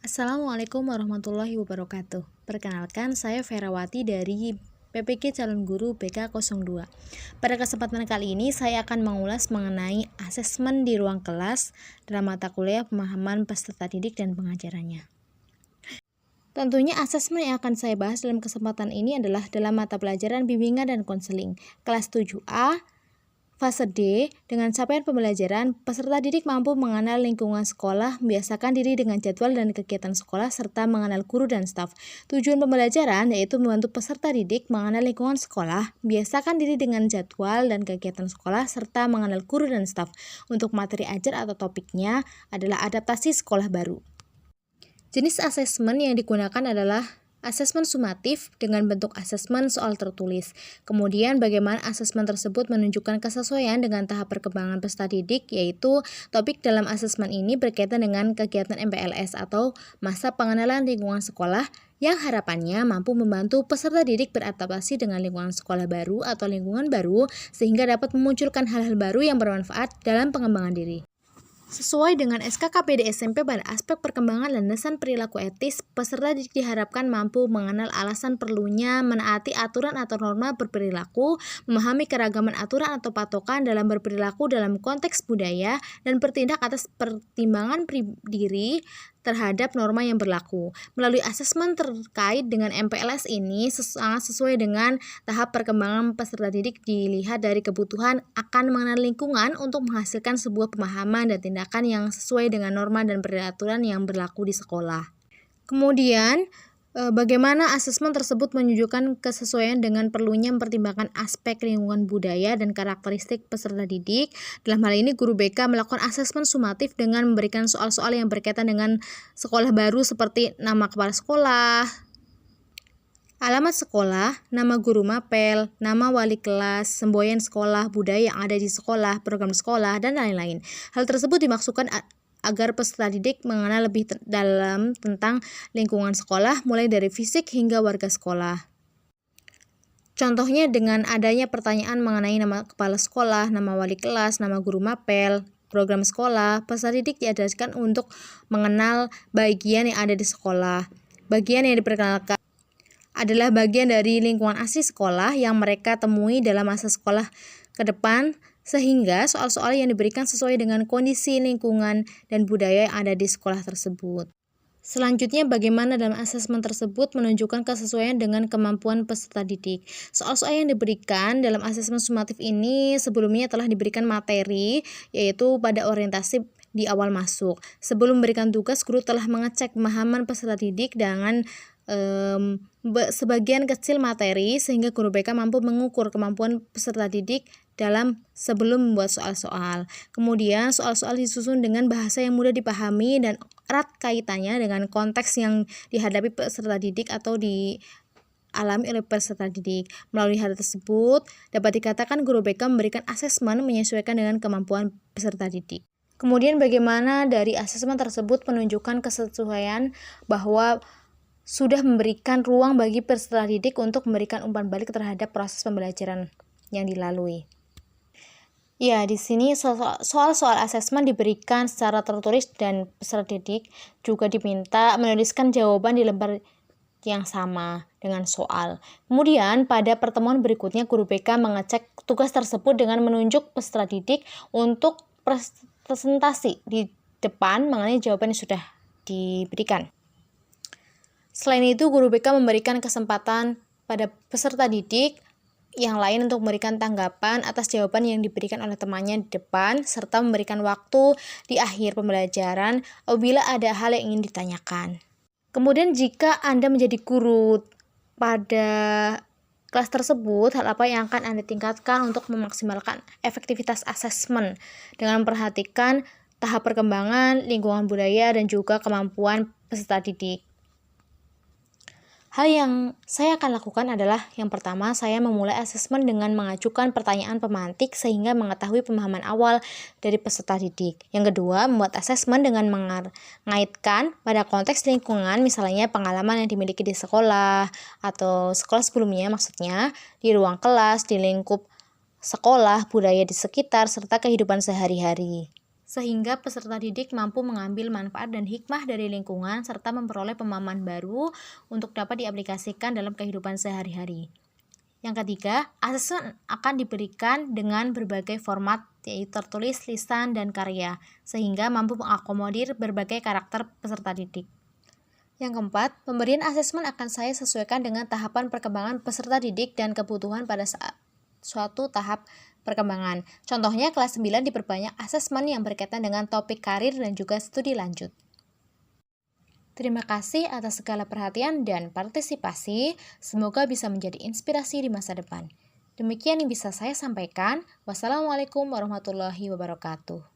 Assalamualaikum warahmatullahi wabarakatuh. Perkenalkan, saya Ferawati dari PPG Calon Guru BK02. Pada kesempatan kali ini, saya akan mengulas mengenai asesmen di ruang kelas dalam mata kuliah pemahaman peserta didik dan pengajarannya. Tentunya asesmen yang akan saya bahas dalam kesempatan ini adalah dalam mata pelajaran bimbingan dan konseling kelas 7A Fase D. Dengan capaian pembelajaran, peserta didik mampu mengenal lingkungan sekolah, membiasakan diri dengan jadwal dan kegiatan sekolah, serta mengenal guru dan staf. Tujuan pembelajaran yaitu membantu peserta didik mengenal lingkungan sekolah, membiasakan diri dengan jadwal dan kegiatan sekolah, serta mengenal guru dan staf. Untuk materi ajar atau topiknya adalah adaptasi sekolah baru. Jenis asesmen yang digunakan adalah asesmen sumatif dengan bentuk asesmen soal tertulis. Kemudian bagaimana asesmen tersebut menunjukkan kesesuaian dengan tahap perkembangan peserta didik, yaitu topik dalam asesmen ini berkaitan dengan kegiatan MPLS atau masa pengenalan lingkungan sekolah yang harapannya mampu membantu peserta didik beradaptasi dengan lingkungan sekolah baru atau lingkungan baru sehingga dapat memunculkan hal-hal baru yang bermanfaat dalam pengembangan diri. Sesuai dengan SKKPD SMP pada aspek perkembangan landasan perilaku etis, peserta didik diharapkan mampu mengenal alasan perlunya menaati aturan atau norma berperilaku, memahami keragaman aturan atau patokan dalam berperilaku dalam konteks budaya, dan bertindak atas pertimbangan diri terhadap norma yang berlaku. Melalui asesmen terkait dengan MPLS ini sangat sesuai dengan tahap perkembangan peserta didik dilihat dari kebutuhan akan mengenal lingkungan untuk menghasilkan sebuah pemahaman dan tindakan yang sesuai dengan norma dan peraturan yang berlaku di sekolah. Kemudian, bagaimana asesmen tersebut menunjukkan kesesuaian dengan perlunya mempertimbangkan aspek lingkungan budaya dan karakteristik peserta didik. Dalam hal ini, guru BK melakukan asesmen sumatif dengan memberikan soal-soal yang berkaitan dengan sekolah baru seperti nama kepala sekolah, alamat sekolah, nama guru mapel, nama wali kelas, semboyan sekolah, budaya yang ada di sekolah, program sekolah, dan lain-lain. Hal tersebut dimaksudkan agar peserta didik mengenal lebih dalam tentang lingkungan sekolah, mulai dari fisik hingga warga sekolah. Contohnya dengan adanya pertanyaan mengenai nama kepala sekolah, nama wali kelas, nama guru mapel, program sekolah, peserta didik diajarkan untuk mengenal bagian yang ada di sekolah. Bagian yang diperkenalkan adalah bagian dari lingkungan asli sekolah yang mereka temui dalam masa sekolah ke depan, sehingga soal-soal yang diberikan sesuai dengan kondisi lingkungan dan budaya yang ada di sekolah tersebut. Selanjutnya, bagaimana dalam asesmen tersebut menunjukkan kesesuaian dengan kemampuan peserta didik. Soal-soal yang diberikan dalam asesmen sumatif ini sebelumnya telah diberikan materi, yaitu pada orientasi di awal masuk. Sebelum memberikan tugas, guru telah mengecek pemahaman peserta didik dengan sebagian kecil materi sehingga guru BK mampu mengukur kemampuan peserta didik dalam sebelum membuat soal-soal. Kemudian soal-soal disusun dengan bahasa yang mudah dipahami dan erat kaitannya dengan konteks yang dihadapi peserta didik atau dialami oleh peserta didik. Melalui hal tersebut dapat dikatakan guru BK memberikan asesmen menyesuaikan dengan kemampuan peserta didik. Kemudian bagaimana dari asesmen tersebut menunjukkan kesesuaian bahwa sudah memberikan ruang bagi peserta didik untuk memberikan umpan balik terhadap proses pembelajaran yang dilalui. Ya, di sini soal-soal asesmen diberikan secara tertulis dan peserta didik juga diminta menuliskan jawaban di lembar yang sama dengan soal. Kemudian pada pertemuan berikutnya guru BK mengecek tugas tersebut dengan menunjuk peserta didik untuk presentasi di depan mengenai jawaban yang sudah diberikan. Selain itu, guru BK memberikan kesempatan pada peserta didik yang lain untuk memberikan tanggapan atas jawaban yang diberikan oleh temannya di depan, serta memberikan waktu di akhir pembelajaran apabila ada hal yang ingin ditanyakan. Kemudian jika Anda menjadi guru pada kelas tersebut, hal apa yang akan Anda tingkatkan untuk memaksimalkan efektivitas asesmen dengan memperhatikan tahap perkembangan, lingkungan budaya, dan juga kemampuan peserta didik. Hal yang saya akan lakukan adalah yang pertama, saya memulai asesmen dengan mengajukan pertanyaan pemantik sehingga mengetahui pemahaman awal dari peserta didik. Yang kedua, membuat asesmen dengan mengaitkan pada konteks lingkungan, misalnya pengalaman yang dimiliki di sekolah atau sekolah sebelumnya, maksudnya di ruang kelas, di lingkup sekolah, budaya di sekitar, serta kehidupan sehari-hari. sehingga peserta didik mampu mengambil manfaat dan hikmah dari lingkungan serta memperoleh pemahaman baru untuk dapat diaplikasikan dalam kehidupan sehari-hari. Yang ketiga, asesmen akan diberikan dengan berbagai format, yaitu tertulis, lisan, dan karya, sehingga mampu mengakomodir berbagai karakter peserta didik. Yang keempat, pemberian asesmen akan saya sesuaikan dengan tahapan perkembangan peserta didik dan kebutuhan pada saat suatu tahap perkembangan. Contohnya, kelas 9 diperbanyak asesmen yang berkaitan dengan topik karir dan juga studi lanjut. Terima kasih atas segala perhatian dan partisipasi. Semoga bisa menjadi inspirasi di masa depan. Demikian yang bisa saya sampaikan. Wassalamualaikum warahmatullahi wabarakatuh.